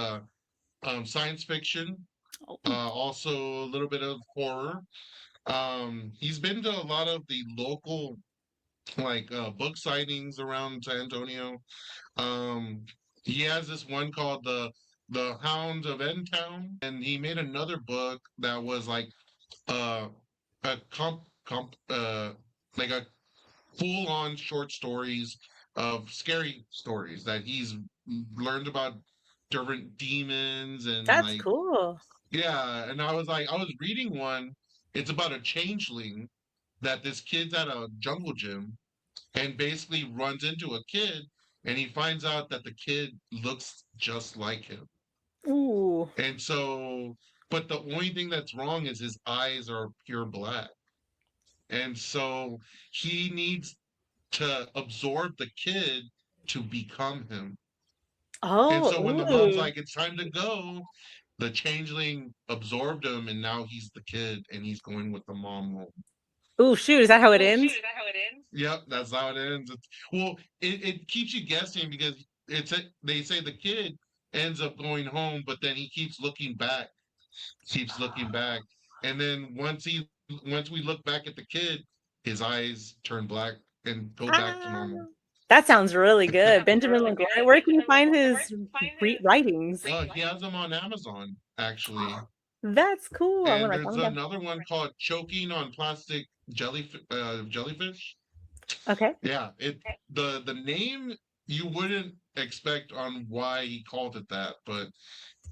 science fiction, Oh, also a little bit of horror. He's been to a lot of the local book sightings around San Antonio. Um, he has this one called the Hounds of N Town, and he made another book that was uh a comp like a full on short stories of scary stories that he's learned about different demons and that's like cool. yeah, and I was reading one. It's about a changeling that this kid's at a jungle gym and basically runs into a kid and he finds out that the kid looks just like him. Ooh. And so but the only thing that's wrong is his eyes are pure black. And so he needs to absorb the kid to become him. And Oh, so when the mom's ooh. like, it's time to go, the changeling absorbed him and now he's the kid and he's going with the mom home. Oh shoot, is that how it ends? Yep, that's how it ends. Well, it keeps you guessing because they say the kid ends up going home, but then he keeps looking back, and then once we look back at the kid, his eyes turn black and go back to Ah, normal. that sounds really good. Benjamin Longoria, where can you find his writings? He has them on Amazon actually, That's cool. I'm gonna and write there's that down. another one called "Choking on Plastic Jellyfish." Okay. Yeah, the name you wouldn't expect on why he called it that, but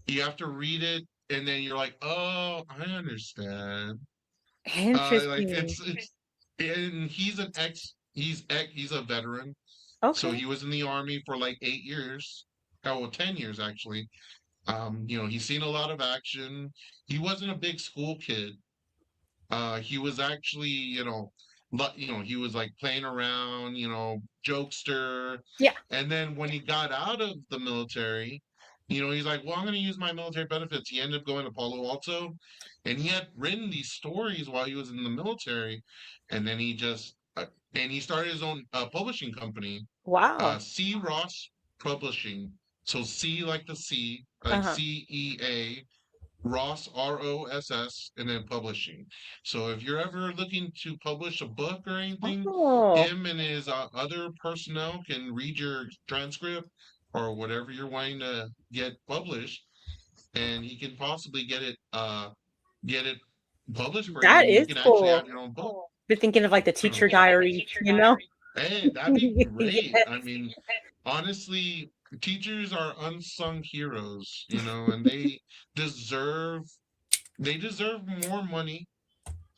you have to read it and then you're like, "Oh, I understand." Like Interesting. it's and he's a veteran. So Okay. he was in the army for like 8 years. Oh, well, 10 years actually. He's seen a lot of action. He wasn't a big school kid. He was actually, he was like playing around, jokester. Yeah. And then when he got out of the military, he's like, well, I'm going to use my military benefits. He ended up going to Palo Alto, and he had written these stories while he was in the military, and then he started his own publishing company, Wow. C. Ross Publishing. So C like the C, like Uh-huh. CEA, Ross, ROSS, and then publishing. So if you're ever looking to publish a book or anything, Oh, him and his other personnel can read your transcript or whatever you're wanting to get published, and he can possibly get it published for you, that and you is can actually cool. have your own book. Been thinking of like the So, teacher diaries, you know? hey, that'd be great. Yes. I mean, honestly, teachers are unsung heroes, and deserve they deserve more money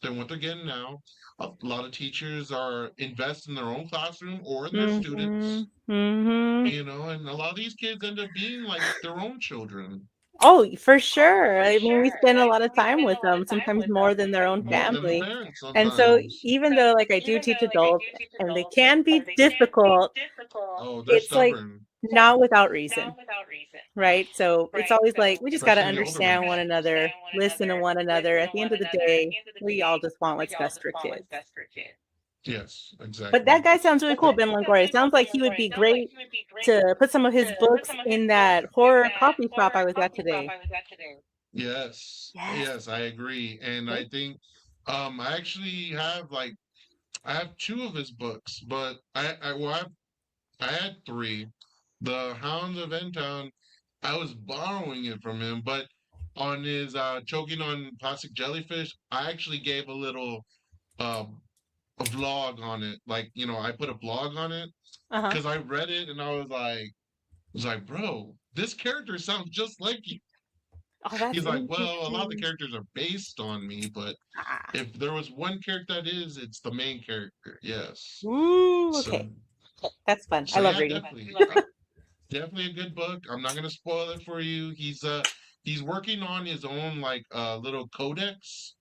than what they're getting now. A lot of teachers are invest in their own classroom or in their Mm-hmm. students, Mm-hmm. and a lot of these kids end up being like their own children, Oh, for sure. I mean, we spend a lot of time with them, sometimes more than their own more than the family. parents And so sometimes. even though like I do teach adults and they can be difficult, Oh, they're it's like stubborn, not without reason, right? So it's always like we just got to especially the older understand ones. one another, listen to one another. At the end of the day, we all just want what's best for kids. Yes, But exactly. that guy sounds really cool, Ben Longoria. It sounds like he would be great to put some of his books in that horror coffee shop I was at today. Yes, Yes. yes, I agree, and I think I actually I have two of his books, but I had three. The Hounds of Endtown, I was borrowing it from him, but on his choking on plastic jellyfish, I actually gave uh, a vlog on it. Like, I put a blog on it Uh-huh. because I read it and I was like, bro, this character sounds just like you. Oh, that's He's like, well, a lot of the interesting. characters are based on me, but Ah. if there was one character that is, it's the main character. Yes. Ooh, So, okay. That's fun. I so love yeah, reading. definitely a good book. I'm not gonna spoil it for you. He's working on his own like little codex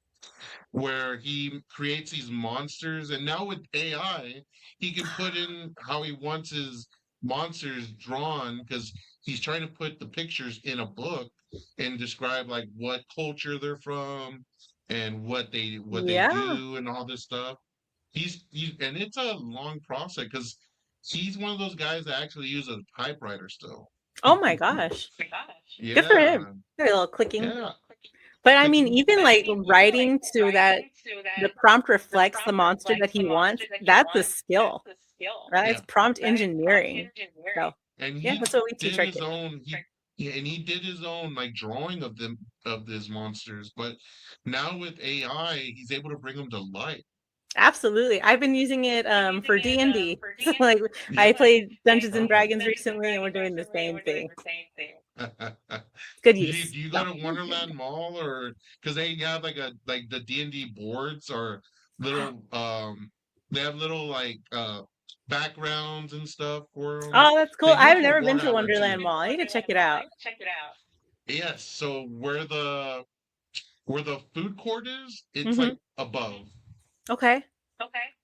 where he creates these monsters, and now with AI, he can put in how he wants his monsters drawn because he's trying to put the pictures in a book and describe like what culture they're from and what they Yeah. do and all this stuff. And it's a long process because he's one of those guys that actually uses a typewriter still. Oh my gosh. Good for him. Yeah, A little clicking. yeah. But I mean, Clicking. even like writing so that the prompt reflects the monster that he wants, that's a skill, right? It's Yeah. prompt engineering. So And yeah, he that's what we teach did our his kids. own and he did his own like drawing of these monsters, but now with AI, he's able to bring them to life. Absolutely. I've been using it for D&D. So like I played Dungeons and Okay. Dragons recently and we're doing the same thing. do Good you use. do you go to Wonderland Mall or because they have like the D&D boards or little they have little like backgrounds and stuff for them. Oh, that's cool. They do I've have a never been to Warhammer Wonderland too. Mall. I need to check it out. Yes, so where the food court is, it's Mm-hmm. like above. Okay.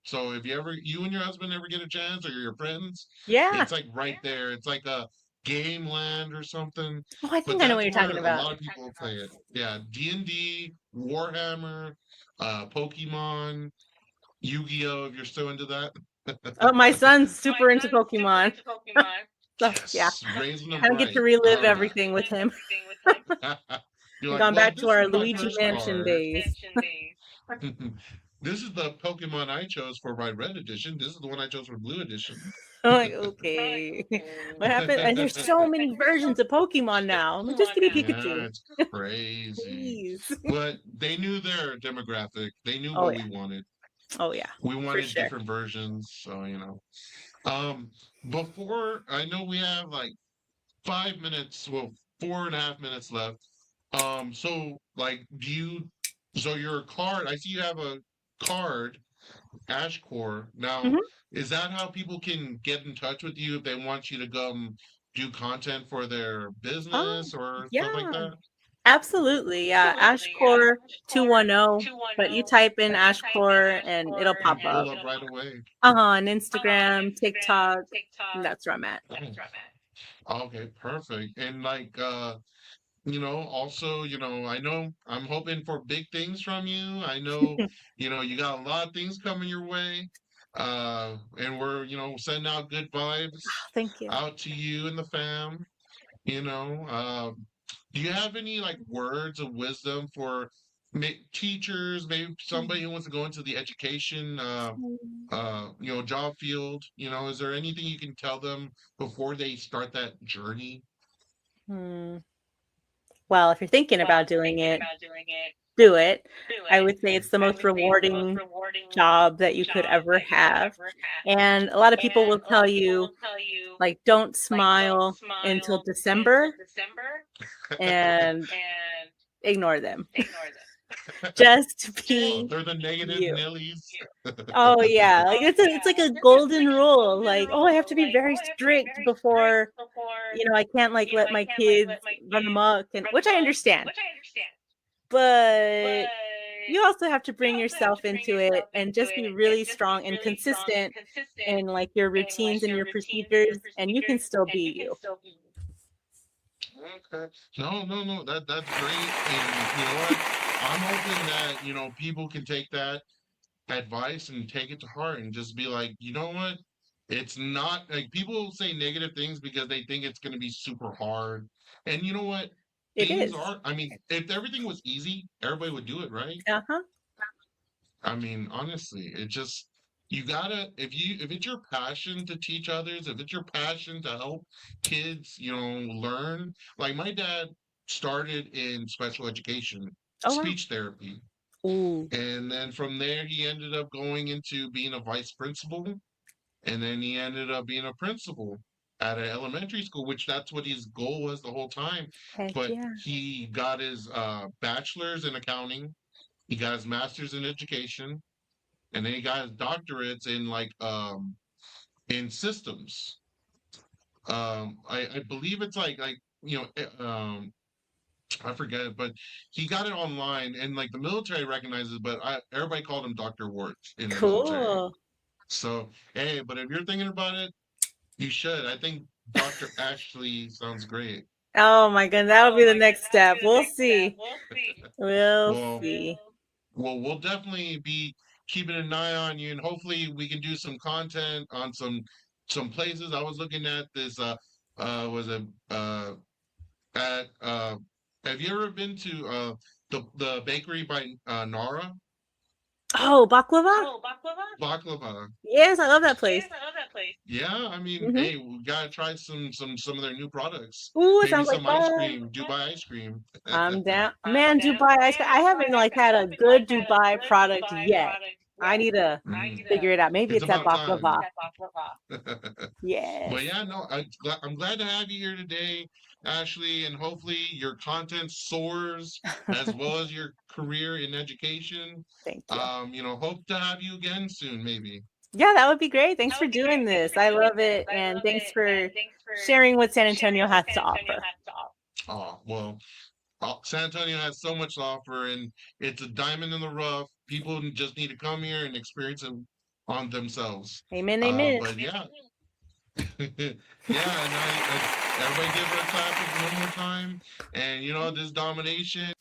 So if you and your husband ever get a chance or your friends, Yeah. it's like right there. It's like a game land or something. Oh, I But think I know what that's you're where talking a about. lot of people play it. Yeah, D&D, Warhammer, Pokemon. Yu-Gi-Oh! If you're still into that. Oh, my son's My super into son's super Pokemon. into Pokemon. So yeah, Yes, raising them I don't get to right. relive All everything with him. right. You're We've like, gone well, back to this our is my Luigi first Mansion card. days. This is the Pokemon I chose for my red edition. This is the one I chose for blue edition. I'm like, okay, what happened? And there's so many versions of Pokemon now. I'm like, just give me Yeah, Pikachu, it's crazy. please. But they knew their demographic. They knew Oh what yeah, we wanted. oh yeah, We wanted sure. different versions. So, Um, before I know we have like 5 minutes, well, 4.5 minutes left. So like, so your card, I see you have a card, Ashcore. Now, Mhm. is that how people can get in touch with you if they want you to come do content for their business or stuff like Yeah, that? absolutely. Yeah, Ashcore 210. But you type in Ashcore and it'll pop You pull up. up right away. On Instagram, TikTok. That's where I'm at. Okay, perfect. And like, also, I know I'm hoping for big things from you. I know, you got a lot of things coming your way. And we're, sending out good vibes Thank you. out to you and the fam. You know, do you have any like words of wisdom for teachers, maybe somebody who wants to go into the education, job field? Is there anything you can tell them before they start that journey? Hmm. Well, if you're thinking about doing it, do it. I would say it's the most rewarding job that you could ever have. And a lot of people will tell you, like, don't smile until December and ignore them. Just Oh, be they're the negative you. Nillies. Oh yeah, like it's like a golden rule. Like, oh, I have to be very strict before, I can't like let my kids run amok, and which I understand. But you also have to bring yourself into it and just be really strong and consistent in like your routines and your procedures, and you can still be you. Okay. No. That's great. And you know what? I'm hoping that, people can take that advice and take it to heart and just be like, you know what? It's not like people say negative things because they think it's going to be super hard. And you know what? It Things is. are, I mean, if everything was easy, everybody would do it, right? Uh-huh. I mean, honestly, it just you gotta if it's your passion to teach others, if it's your passion to help kids, learn. Like my dad started in special education, Oh wow. speech therapy, Ooh. and then from there he ended up going into being a vice principal, and then he ended up being a principal at an elementary school, which that's what his goal was the whole time. Heck But yeah. he got his bachelor's in accounting, he got his master's in education, and then he got his doctorates in like in systems. I believe it's like I forget, but he got it online, and like the military recognizes, but everybody called him Dr. Wart in the military. Cool. So hey, but if you're thinking about it, you should. I think Dr. Ashley sounds great. Oh my goodness, that'll be the next step. We'll see. We'll Well, see. Well, we'll definitely be keeping an eye on you, and hopefully we can do some content on some places. I was looking at this. Was a at Have you ever been to the bakery by Nara? Oh, baklava? Baklava. Yes, I love that place. Yeah, I mean, Mhm. hey, we gotta try some of their new products. Ooh, it Maybe sounds like some ice fun. cream, Dubai ice cream. I'm down. Man, Dubai ice cream. I haven't like had a good Dubai product yet. I need to figure it out. Maybe It's it's that about time. baklava. Yes. But yeah, no, I'm glad to have you here today, Ashley, and hopefully your content soars as well as your career in education. Thank you. Hope to have you again soon, maybe. Yeah, that would be great. Thanks for doing this. I love it. And thanks for sharing what San Antonio has to offer. Oh, well, San Antonio has so much to offer, and it's a diamond in the rough. People just need to come here and experience it on themselves. Amen, amen. But yeah. Yeah, and everybody give her a clap one more time. And this domination.